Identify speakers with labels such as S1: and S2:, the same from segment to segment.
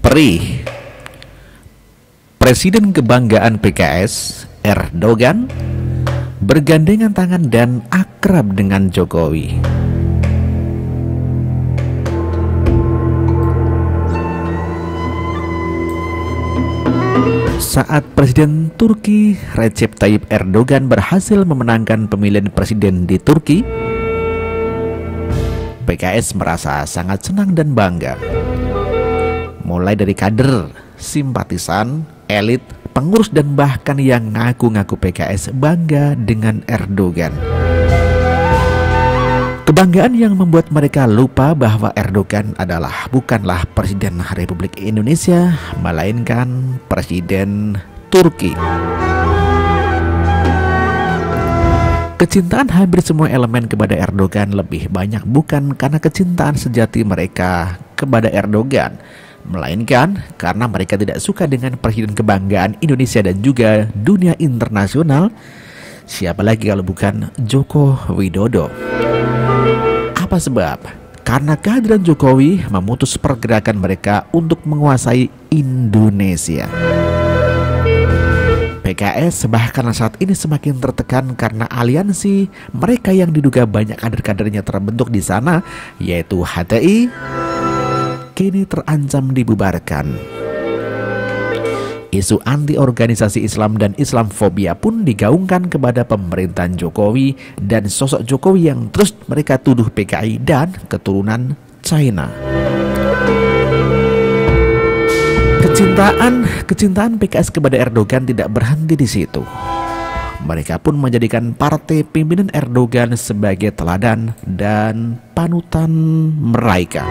S1: Perih. Presiden kebanggaan PKS, Erdogan, bergandengan tangan dan akrab dengan Jokowi. Saat Presiden Turki Recep Tayyip Erdogan berhasil memenangkan pemilihan presiden di Turki, PKS merasa sangat senang dan bangga. Mulai dari kader, simpatisan, elit, pengurus dan bahkan yang ngaku-ngaku PKS bangga dengan Erdogan. Kebanggaan yang membuat mereka lupa bahwa Erdogan bukanlah Presiden Republik Indonesia, melainkan Presiden Turki. Kecintaan hampir semua elemen kepada Erdogan lebih banyak bukan karena kecintaan sejati mereka kepada Erdogan, melainkan karena mereka tidak suka dengan Presiden kebanggaan Indonesia dan juga dunia internasional. Siapa lagi kalau bukan Joko Widodo? Apa sebab? Karena kehadiran Jokowi memutus pergerakan mereka untuk menguasai Indonesia. PKS bahkan saat ini semakin tertekan karena aliansi mereka yang diduga banyak kader-kadernya terbentuk di sana, yaitu HTI, kini terancam dibubarkan. Isu anti-organisasi Islam dan Islamfobia pun digaungkan kepada pemerintahan Jokowi dan sosok Jokowi yang terus mereka tuduh PKI dan keturunan China. Kecintaan PKS kepada Erdogan tidak berhenti di situ. Mereka pun menjadikan partai pimpinan Erdogan sebagai teladan dan panutan mereka.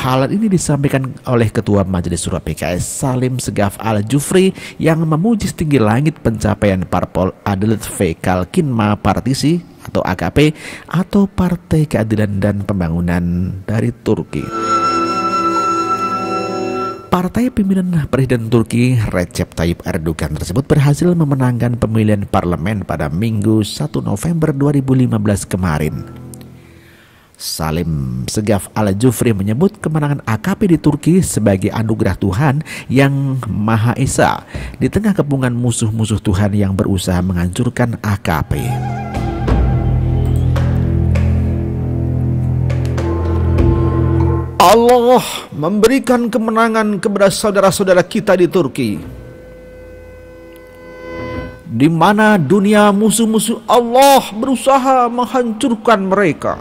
S1: Hal ini disampaikan oleh Ketua Majelis Syuro PKS Salim Segaf Al-Jufri yang memuji setinggi langit pencapaian Parpol Adalet Fekal Kinma Partisi atau AKP atau Partai Keadilan dan Pembangunan dari Turki. Partai pimpinan Presiden Turki Recep Tayyip Erdogan tersebut berhasil memenangkan pemilihan parlemen pada Minggu 1 November 2015 kemarin. Salim Segaf Al-Jufri menyebut kemenangan AKP di Turki sebagai anugerah Tuhan yang Maha Esa di tengah kepungan musuh-musuh Tuhan yang berusaha menghancurkan AKP. Allah memberikan kemenangan kepada saudara-saudara kita di Turki, di mana dunia musuh-musuh Allah berusaha menghancurkan mereka.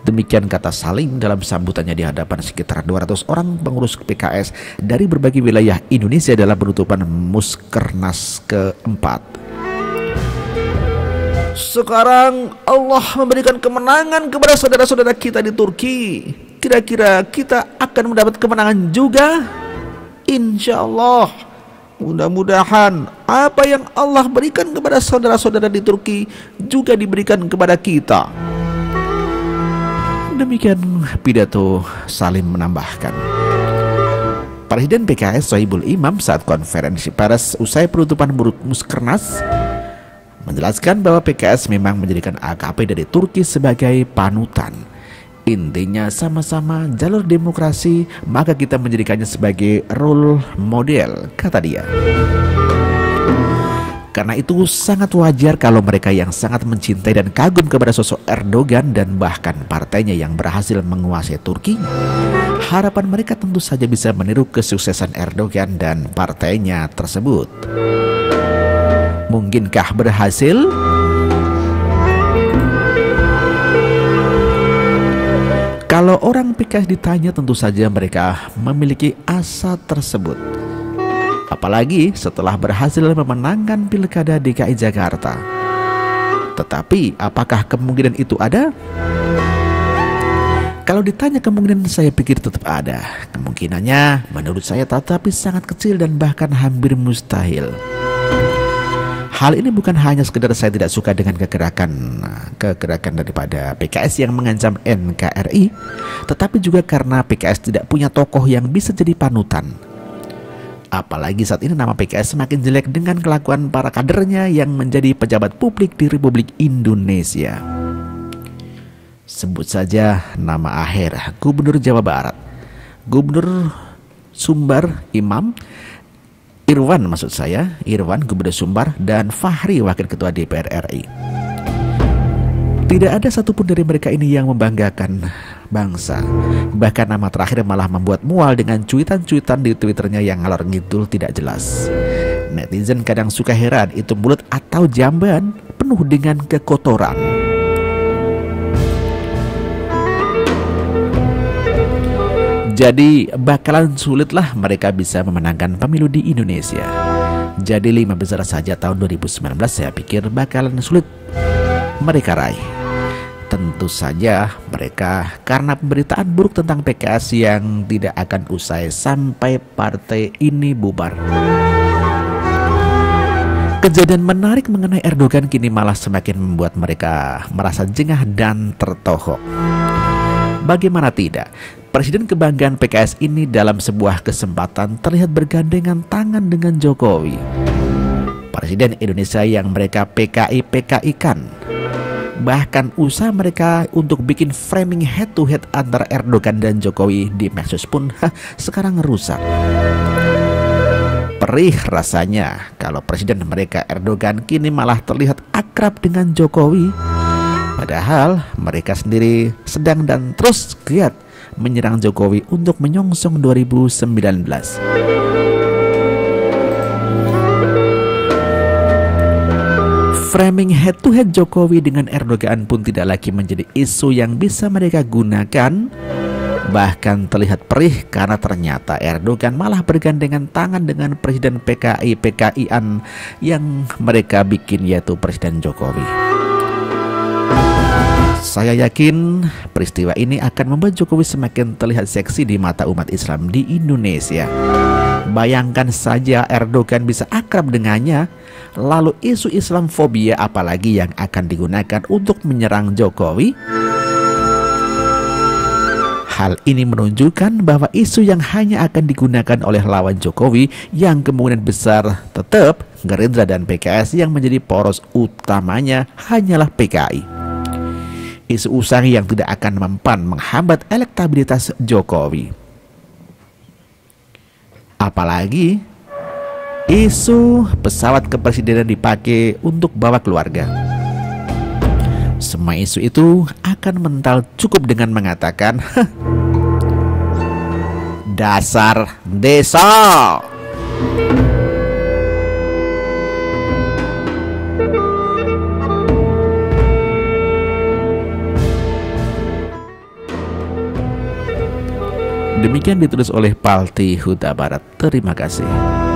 S1: Demikian kata Salim dalam sambutannya di hadapan sekitar 200 orang pengurus PKS dari berbagai wilayah Indonesia dalam penutupan Muskernas keempat. Sekarang Allah memberikan kemenangan kepada saudara-saudara kita di Turki. Kira-kira kita akan mendapat kemenangan juga? Insya Allah. Mudah-mudahan apa yang Allah berikan kepada saudara-saudara di Turki juga diberikan kepada kita. Demikian pidato Salim menambahkan. Presiden PKS Sohibul Imam saat konferensi pers usai penutupan Muskernas menjelaskan bahwa PKS memang menjadikan AKP dari Turki sebagai panutan. Intinya sama-sama jalur demokrasi, maka kita menjadikannya sebagai role model, kata dia. Karena itu sangat wajar kalau mereka yang sangat mencintai dan kagum kepada sosok Erdogan dan bahkan partainya yang berhasil menguasai Turki, harapan mereka tentu saja bisa meniru kesuksesan Erdogan dan partainya tersebut. Mungkinkah berhasil? Kalau orang PKS ditanya, tentu saja mereka memiliki asa tersebut. Apalagi setelah berhasil memenangkan Pilkada DKI Jakarta. Tetapi apakah kemungkinan itu ada? Kalau ditanya kemungkinan, saya pikir tetap ada. Kemungkinannya menurut saya tetapi sangat kecil dan bahkan hampir mustahil. Hal ini bukan hanya sekedar saya tidak suka dengan kegerakan daripada PKS yang mengancam NKRI, tetapi juga karena PKS tidak punya tokoh yang bisa jadi panutan. Apalagi saat ini nama PKS semakin jelek dengan kelakuan para kadernya yang menjadi pejabat publik di Republik Indonesia. Sebut saja nama Aher, Gubernur Jawa Barat, Gubernur Sumbar Irwan Gubernur Sumbar, dan Fahri Wakil Ketua DPR RI. Tidak ada satupun dari mereka ini yang membanggakan bangsa. Bahkan nama terakhir malah membuat mual dengan cuitan-cuitan di Twitternya yang ngalor ngidul tidak jelas. Netizen kadang suka heran, itu mulut atau jamban penuh dengan kekotoran. Jadi bakalan sulitlah mereka bisa memenangkan pemilu di Indonesia. Jadi 5 besar saja tahun 2019 saya pikir bakalan sulit mereka raih. Tentu saja mereka karena pemberitaan buruk tentang PKS yang tidak akan usai sampai partai ini bubar. Kejadian menarik mengenai Erdogan kini malah semakin membuat mereka merasa jengah dan tertohok. Bagaimana tidak, Presiden kebanggaan PKS ini dalam sebuah kesempatan terlihat bergandengan tangan dengan Jokowi, Presiden Indonesia yang mereka PKI-PKI-kan. Bahkan usaha mereka untuk bikin framing head to head antara Erdogan dan Jokowi di medsos pun sekarang rusak. Perih rasanya kalau presiden mereka Erdogan kini malah terlihat akrab dengan Jokowi, padahal mereka sendiri sedang dan terus giat menyerang Jokowi untuk menyongsong 2019. Framing head-to-head Jokowi dengan Erdogan pun tidak lagi menjadi isu yang bisa mereka gunakan. Bahkan terlihat perih karena ternyata Erdogan malah bergandengan tangan dengan Presiden PKI-PKI-an yang mereka bikin, yaitu Presiden Jokowi. Saya yakin peristiwa ini akan membuat Jokowi semakin terlihat seksi di mata umat Islam di Indonesia. Bayangkan saja Erdogan bisa akrab dengannya, lalu isu Islamfobia apalagi yang akan digunakan untuk menyerang Jokowi. Hal ini menunjukkan bahwa isu yang hanya akan digunakan oleh lawan Jokowi yang kemungkinan besar tetap Gerindra dan PKS, yang menjadi poros utamanya hanyalah PKI. Isu usang yang tidak akan mempan menghambat elektabilitas Jokowi. Apalagi isu pesawat kepresidenan dipakai untuk bawa keluarga. Semua isu itu akan mental cukup dengan mengatakan dasar desa. Demikian ditulis oleh Palti Huta Barat. Terima kasih.